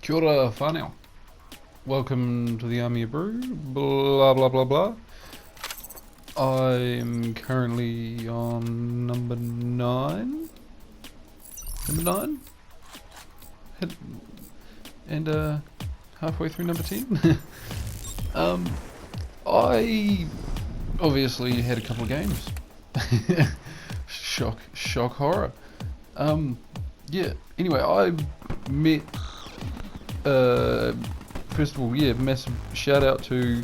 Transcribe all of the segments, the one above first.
Kia ora whanau. Welcome to the Army of Brew, blah blah blah blah. I'm currently on number 9? Number 9? And halfway through number 10? I obviously had a couple of games. Shock horror. Yeah, anyway, I met, first of all, yeah, massive shout out to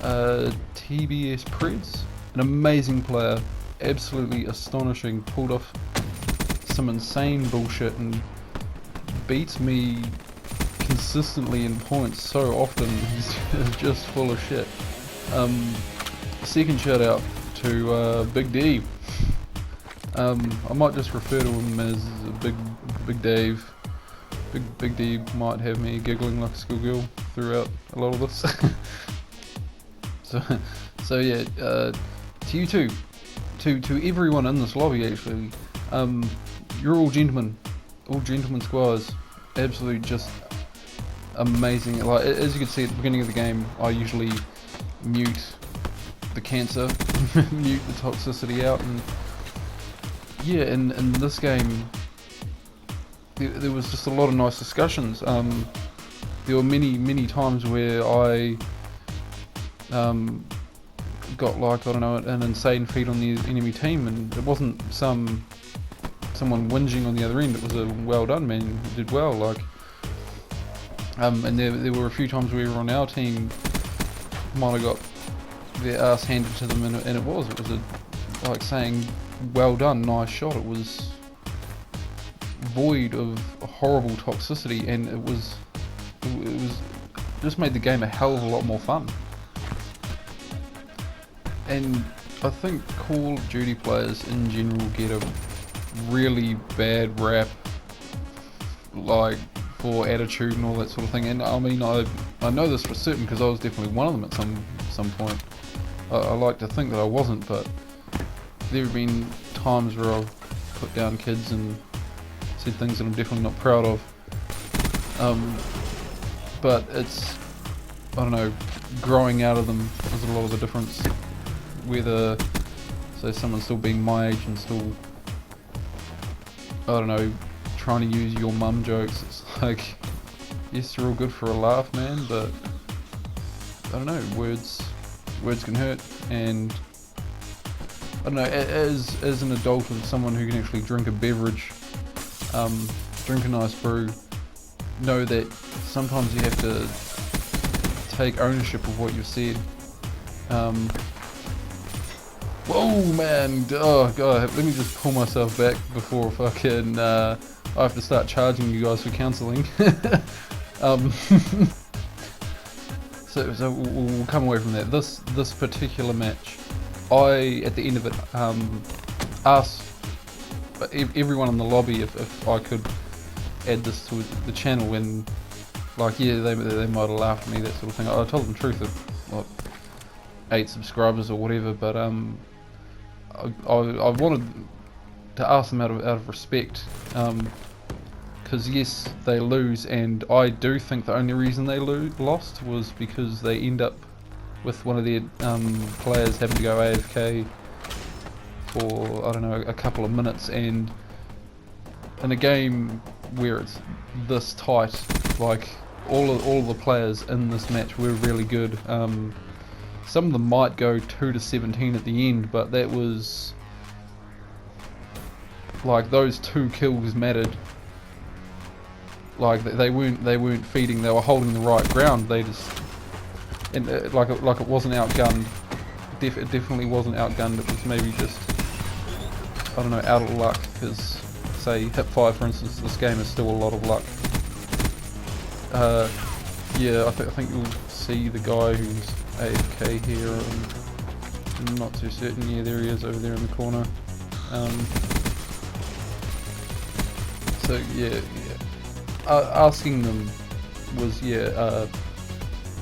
TBS Preds, an amazing player, absolutely astonishing, pulled off some insane bullshit and beats me consistently in points so often. He's just full of shit. Second shout out to Big D. I might just refer to him as Big Dave. Big D might have me giggling like a schoolgirl throughout a lot of this. so yeah, to you two, to everyone in this lobby actually, you're all gentlemen squires, absolutely just amazing. Like, as you can see at the beginning of the game, I usually mute the cancer, mute the toxicity out, and yeah, in this game, there was just a lot of nice discussions. There were many times where I got, like, I don't know, an insane feed on the enemy team, and it wasn't someone whinging on the other end. It was a well done, man, you did well, like. And there were a few times where on our team might have got their ass handed to them, and it was like saying, well done, nice shot. It was void of horrible toxicity, and it was just made the game a hell of a lot more fun. And I think Call of Duty players in general get a really bad rap, like, for attitude and all that sort of thing. And I mean, I know this for certain because I was definitely one of them at some point. I like to think that I wasn't, but there have been times where I've put down kids and said things that I'm definitely not proud of. But it's, I don't know, growing out of them is a lot of the difference. Whether, say, someone's still being my age and still, I don't know, trying to use your mum jokes, it's like, yes, they're all good for a laugh, man, but I don't know, words can hurt. And I don't know, as an adult and someone who can actually drink a beverage, drink a nice brew, know that sometimes you have to take ownership of what you've said. Whoa, man, oh god, let me just pull myself back before fucking I have to start charging you guys for counselling. So we'll come away from that. This particular match, I, at the end of it, asked everyone in the lobby if I could add this to the channel, and, like, yeah, they might have laughed at me, that sort of thing. I told them the truth of, like, 8 subscribers or whatever, but I wanted to ask them out of respect, because yes, they lose, and I do think the only reason they lost was because they end up with one of their players having to go AFK for, I don't know, a couple of minutes. And in a game where it's this tight, like, all of the players in this match were really good. Some of them might go 2-17 at the end, but that was, like, those 2 kills mattered. Like, they weren't feeding, they were holding the right ground. They just, and like it wasn't outgunned. It definitely wasn't outgunned. It was maybe just, I don't know, out of luck. Because, say, hip 5 for instance, this game is still a lot of luck. Yeah, I think you'll see the guy who's AFK here. I'm not too certain. Yeah, there he is over there in the corner. So yeah. Asking them was,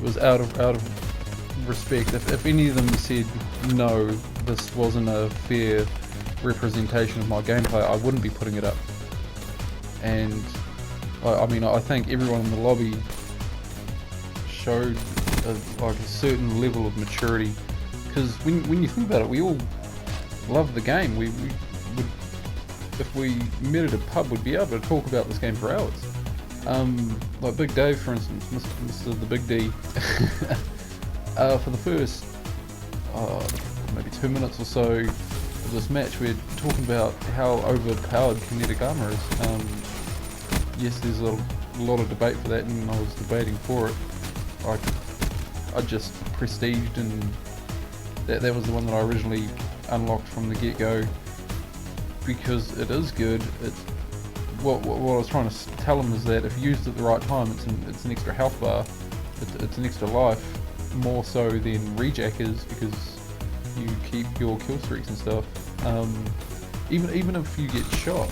was out of respect. If any of them said no, this wasn't a fair representation of my gameplay, I wouldn't be putting it up. And I mean, I think everyone in the lobby showed like a certain level of maturity, because when you think about it, we all love the game. We would, if we met at a pub, we'd be able to talk about this game for hours. Like Big Dave, for instance, Mr. the Big D, for the first maybe 2 minutes or so of this match, we're talking about how overpowered kinetic armor is. Yes, there's a lot of debate for that, and I was debating for it. I just prestiged, and that was the one that I originally unlocked from the get-go, because it is good. What I was trying to tell him is that if used at the right time, it's an extra health bar, it's an extra life, more so than rejack is, because you keep your kill streaks and stuff. Even if you get shot,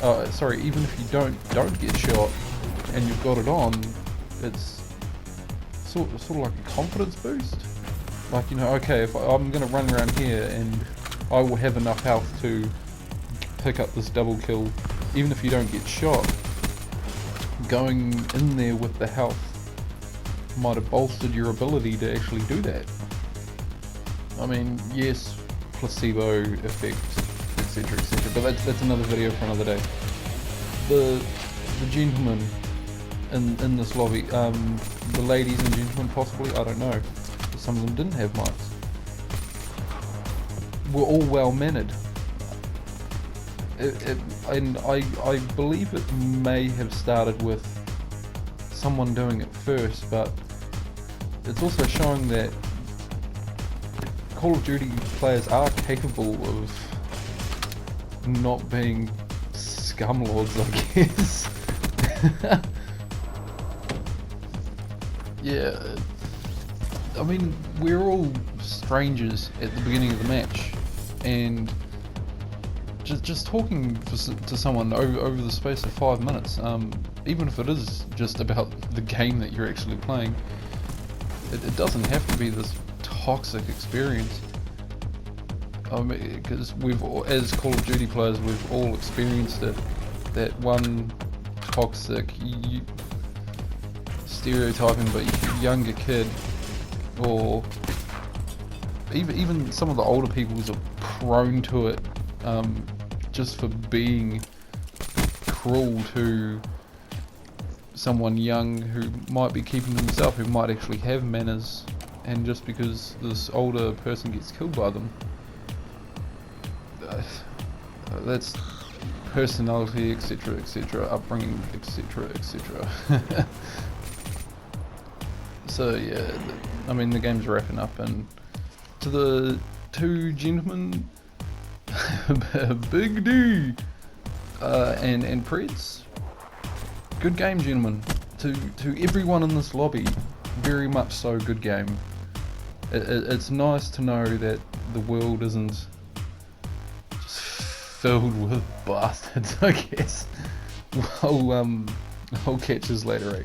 even if you don't get shot and you've got it on, it's sort of like a confidence boost. Like, you know, okay, if I'm going to run around here and I will have enough health to pick up this double kill, even if you don't get shot, going in there with the health might have bolstered your ability to actually do that. I mean, yes, placebo effect, etc, etc, but that's another video for another day. The gentlemen in this lobby, the ladies and gentlemen possibly, I don't know, some of them didn't have mics, were all well mannered. And I believe it may have started with someone doing it first, but it's also showing that Call of Duty players are capable of not being scumlords, I guess. Yeah, I mean, we're all strangers at the beginning of the match, and just talking to someone over the space of 5 minutes, even if it is just about the game that you're actually playing, it doesn't have to be this toxic experience. I mean, because as Call of Duty players, we've all experienced it. That one toxic, stereotyping, but younger kid, or even some of the older people are prone to it, just for being cruel to someone young who might be keeping themselves, who might actually have manners, and just because this older person gets killed by them, that's personality, etc, etc, upbringing, etc, etc. So yeah, I mean, the game's wrapping up, and to the two gentlemen, Big D and Preds, good game, gentlemen. To everyone in this lobby, very much so, good game. It's nice to know that the world isn't just filled with bastards, I guess. I'll catch us later, eh?